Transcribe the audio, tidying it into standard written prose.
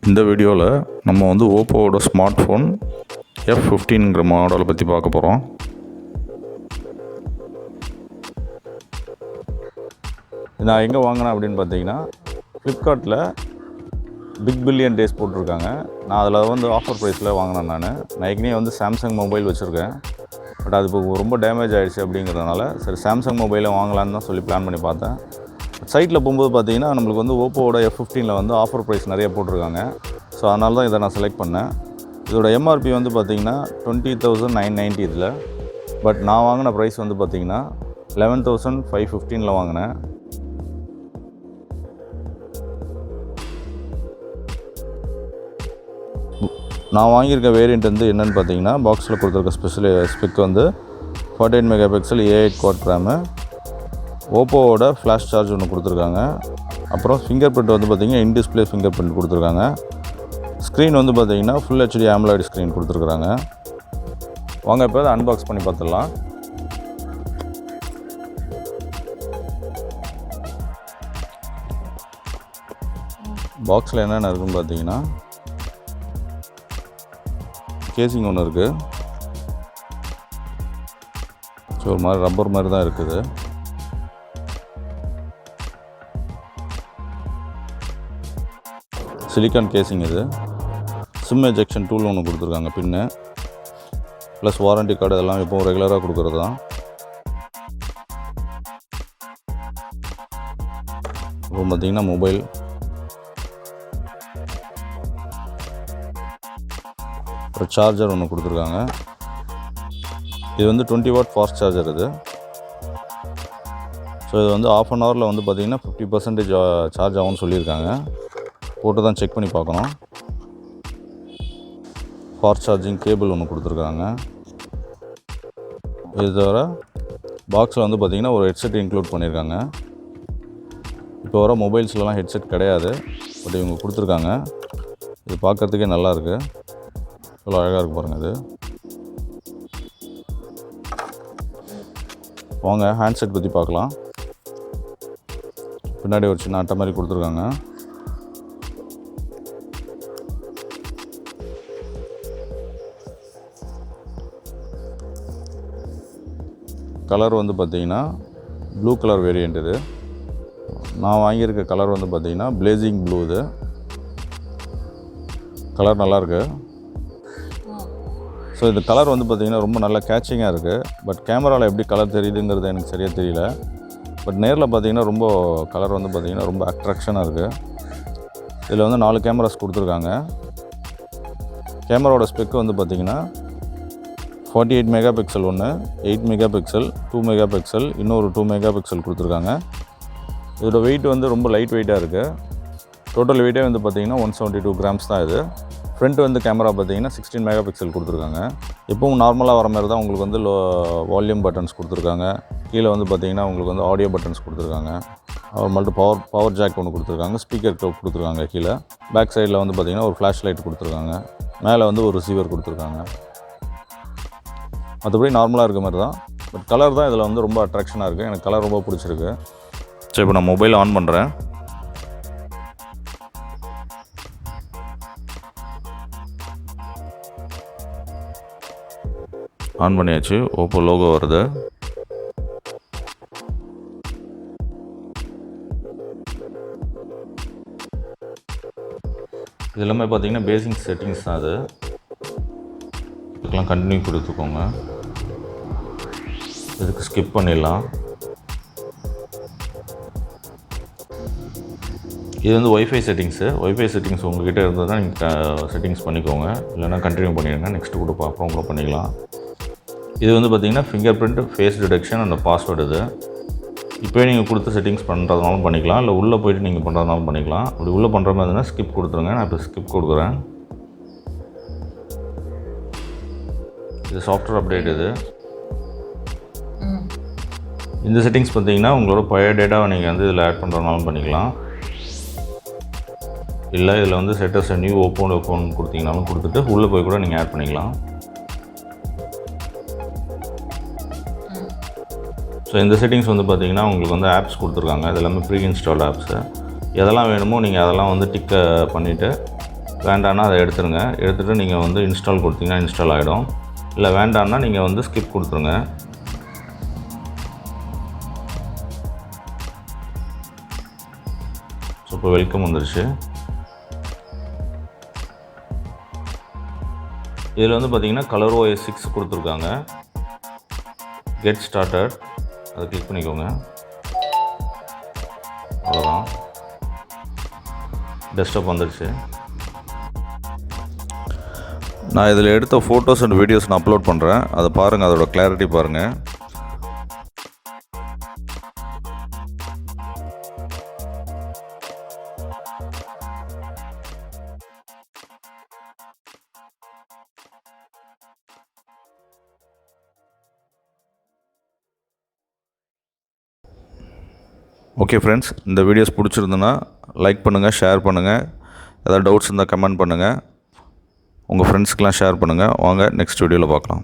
இந்த வீடியோவில் நம்ம வந்து ஓப்போவோட ஸ்மார்ட் ஃபோன் F15ங்கிற மாடலை பற்றி பார்க்க போகிறோம். நான் எங்கே வாங்கினேன் அப்படின்னு பார்த்தீங்கன்னா, ஃப்ளிப்கார்ட்டில் பிக் பில்லியன் டேஸ் போட்டிருக்காங்க. நான் அதில் வந்து ஆஃபர் ப்ரைஸில் வாங்கினேன். நான் ஏற்கனவே வந்து சாம்சங் மொபைல் வச்சுருக்கேன். பட் அது இப்போ ரொம்ப டேமேஜ் ஆகிடுச்சு அப்படிங்கிறதுனால சரி சாம்சங் மொபைலை வாங்கலான்னு தான் சொல்லி பிளான் பண்ணி பார்த்தேன். சைட்டில் போகும்போது பார்த்தீங்கன்னா நம்மளுக்கு வந்து ஓப்போவோட F15ல் வந்து ஆஃபர் ப்ரைஸ் நிறைய போட்டிருக்காங்க. ஸோ அதனால தான் இதை நான் செலக்ட் பண்ணேன். இதோட எம்ஆர்பி வந்து பார்த்திங்கன்னா 20,990 இதில். பட் நான் வாங்கின ப்ரைஸ் வந்து பார்த்திங்கன்னா 11,515 வாங்கினேன். நான் வாங்கியிருக்க வேரியண்ட் வந்து என்னென்னு பார்த்தீங்கன்னா, பாக்ஸில் கொடுத்துருக்க ஸ்பெக் வந்து 48 mega pixel A8 quad RAM, ஓப்போவோட ஃப்ளாஷ் சார்ஜ் ஒன்று கொடுத்துருக்காங்க. அப்புறம் ஃபிங்கர் பிரிண்ட் வந்து பார்த்திங்கன்னா இன் டிஸ்பிளே ஃபிங்கர் பிரிண்ட் கொடுத்துருக்காங்க. ஸ்க்ரீன் வந்து பார்த்திங்கன்னா ஃபுல் HD AMOLED ஸ்க்ரீன் கொடுத்துருக்குறாங்க. வாங்க இப்போ அதை அன்பாக்ஸ் பண்ணி பார்த்துடலாம். பாக்ஸில் என்னென்ன இருக்குதுன்னு பார்த்தீங்கன்னா, கேசிங் ஒன்று இருக்குது. ஸோ ஒரு மாதிரி ரப்பர் மாதிரி தான் இருக்குது. சிலிக்கான் கேசிங் இது. சிம் எஜெக்ஷன் டூல் ஒன்று கொடுத்துருக்காங்க பின்னு, ப்ளஸ் வாரண்டி கார்டு இதெல்லாம் எப்போவும் ரெகுலராக கொடுக்குறது தான். அப்புறம் பார்த்திங்கன்னா மொபைல், ஒரு சார்ஜர் ஒன்று கொடுத்துருக்காங்க. இது வந்து 20 வாட் ஃபாஸ்ட் சார்ஜர் இது. ஸோ இது வந்து ½ அன் ஹவரில் வந்து பார்த்திங்கன்னா 50% சார்ஜ் ஆகும்னு சொல்லியிருக்காங்க. போட்டு தான் செக் பண்ணி பார்க்கணும். ஃபாஸ்ட் சார்ஜிங் கேபிள் ஒன்று கொடுத்துருக்காங்க. இது தவிர பாக்ஸில் வந்து பார்த்திங்கன்னா ஒரு ஹெட்செட் இன்க்ளூட் பண்ணியிருக்காங்க. இப்போ வர மொபைல்ஸ்லாம் ஹெட்செட் கிடையாது, பட் இவங்க கொடுத்துருக்காங்க. இது பார்க்குறதுக்கே நல்லாயிருக்கு, இவ்வளோ அழகாக இருக்குது பாருங்கள். இது வாங்க ஹேண்ட்செட் பற்றி பார்க்கலாம். பின்னாடி ஒரு சின்ன அட்டை மாதிரி கொடுத்துருக்காங்க. கலர் வந்து பார்த்திங்கன்னா ப்ளூ கலர் வேரியண்ட் இது. நான் வாங்கியிருக்க கலர் வந்து பார்த்திங்கன்னா பிளேசிங் ப்ளூ. இது கலர் நல்லாயிருக்கு. ஸோ இந்த கலர் வந்து பார்த்திங்கன்னா ரொம்ப நல்லா கேட்சிங்காக இருக்குது. பட் கேமராவில் எப்படி கலர் தெரியுதுங்கிறது எனக்கு சரியாக தெரியல. பட் நேரில் பார்த்திங்கன்னா ரொம்ப கலர் வந்து பார்த்திங்கன்னா ரொம்ப அட்ராக்ஷனாக இருக்குது. இதில் வந்து 4 கேமராஸ் கொடுத்துருக்காங்க. கேமராவோட ஸ்பெக் வந்து பார்த்திங்கன்னா 48 மெகா பிக்சல் ஒன்று, 8 மெகா பிக்சல், 2 மெகா பிக்சல், இன்னொரு 2 மெகா பிக்சல் கொடுத்துருக்காங்க. இதோட வெயிட் வந்து ரொம்ப லைட் வெயிட்டாக இருக்குது. டோட்டல் வெயிட்டே வந்து பார்த்திங்கன்னா 172 கிராம்ஸ் தான் இது. ஃப்ரண்ட் வந்து கேமரா பார்த்திங்கன்னா 16 மெகா பிக்சல் கொடுத்துருக்காங்க. எப்பவும் நார்மலாக வர மாதிரி தான் உங்களுக்கு வந்து வால்யூம் பட்டன்ஸ் கொடுத்துருக்காங்க. கீழே வந்து பார்த்திங்கன்னா உங்களுக்கு வந்து ஆடியோ பட்டன்ஸ் கொடுத்துருக்காங்க. மல்டி பவர் ஜாக் ஒன்று கொடுத்துருக்காங்க. ஸ்பீக்கர் கிளப் கொடுத்துருக்காங்க. கீழே பேக் சைடில் வந்து பார்த்திங்கன்னா ஒரு ஃப்ளாஷ் லைட் கொடுத்துருக்காங்க. மேலே வந்து ஒரு ரிசீவர் கொடுத்துருக்காங்க. மற்றபடி நார்மலாக இருக்க மாதிரி தான். பட் கலர் தான் இதில் வந்து ரொம்ப அட்ராக்ஷனாக இருக்குது. எனக்கு கலர் ரொம்ப பிடிச்சிருக்கு. சரி, இப்போ நான் மொபைல் ஆன் பண்ணுறேன். ஆன் பண்ணியாச்சு. ஓப்போ லோகோ வருது. இது எல்லாமே பார்த்திங்கன்னா பேசிக் செட்டிங்ஸ் தான். அது இதுக்கெலாம் கண்டினியூ கொடுத்துக்கோங்க. இதுக்கு ஸ்கிப் பண்ணிடலாம். இது வந்து ஒய்ஃபை செட்டிங்ஸு. ஒய்ஃபை செட்டிங்ஸ் உங்கள்கிட்ட இருந்ததுன்னா நீங்கள் செட்டிங்ஸ் பண்ணிக்கோங்க, இல்லைனா கண்டினியூ பண்ணிடுங்க. நெக்ஸ்ட்டு கூட அப்புறம் கூட பண்ணிக்கலாம். இது வந்து பார்த்திங்கன்னா ஃபிங்கர் பிரிண்ட், ஃபேஸ் டிடெக்ஷன் அந்த பாஸ்வேர்டு. இது இப்போயே நீங்கள் கொடுத்து செட்டிங்ஸ் பண்ணுறதுனாலும் பண்ணிக்கலாம், இல்லை உள்ளே போய்ட்டு நீங்கள் பண்ணுறதுனாலும் பண்ணிக்கலாம். அப்படி உள்ளே பண்ணுற மாதிரி இருந்தால் ஸ்கிப் கொடுத்துருங்க. நான் இப்போ ஸ்கிப் கொடுக்குறேன். இது சாஃப்ட்வேர் அப்டேட். இது இந்த செட்டிங்ஸ் பார்த்திங்கன்னா உங்களோட பழைய டேட்டாவை நீங்கள் வந்து இதில் ஆட் பண்ணுறதுனாலும் பண்ணிக்கலாம், இல்லை இதில் வந்து செட்டஸ் நியூ ஓப்பன் கொடுத்தீங்கனாலும் கொடுத்துட்டு உள்ளே போய் கூட நீங்கள் ஆட் பண்ணிக்கலாம். ஸோ இந்த செட்டிங்ஸ் வந்து பார்த்திங்கன்னா உங்களுக்கு வந்து ஆப்ஸ் கொடுத்துருக்காங்க. இது எல்லாமே ப்ரீ இன்ஸ்டால்டு ஆப்ஸு. எதெல்லாம் வேணுமோ நீங்கள் அதெல்லாம் வந்து டிக்கை பண்ணிவிட்டு வேண்டான்னா அதை எடுத்துருங்க. எடுத்துகிட்டு நீங்கள் வந்து இன்ஸ்டால் கொடுத்தீங்கன்னா இன்ஸ்டால் ஆகிடும். இல்லை வேண்டான்னா நீங்கள் வந்து ஸ்கிப் கொடுத்துருங்க. ஸோ இப்போ வெல்கம் வந்துருச்சு. இதில் வந்து பார்த்திங்கன்னா ColorOS 6 கொடுத்துருக்காங்க. கெட் ஸ்டார்டட் அதை கிளிக் பண்ணிக்கோங்க. அவ்வளோதான், டெஸ்க்டாப் வந்துடுச்சு. நான் இதில் எடுத்த ஃபோட்டோஸ் அண்ட் வீடியோஸ் நான் அப்லோட் பண்ணுறேன், அதை பாருங்கள், அதோட கிளாரிட்டி பாருங்கள். ஓகே ஃப்ரெண்ட்ஸ், இந்த வீடியோஸ் பிடிச்சிருந்துன்னா லைக் பண்ணுங்கள், ஷேர் பண்ணுங்கள். ஏதாவது டவுட்ஸ் இருந்தால் கமெண்ட் பண்ணுங்கள். உங்கள் ஃப்ரெண்ட்ஸ்க்கெலாம் ஷேர் பண்ணுங்கள். வாங்க நெக்ஸ்ட் வீடியோவில் பார்க்கலாம்.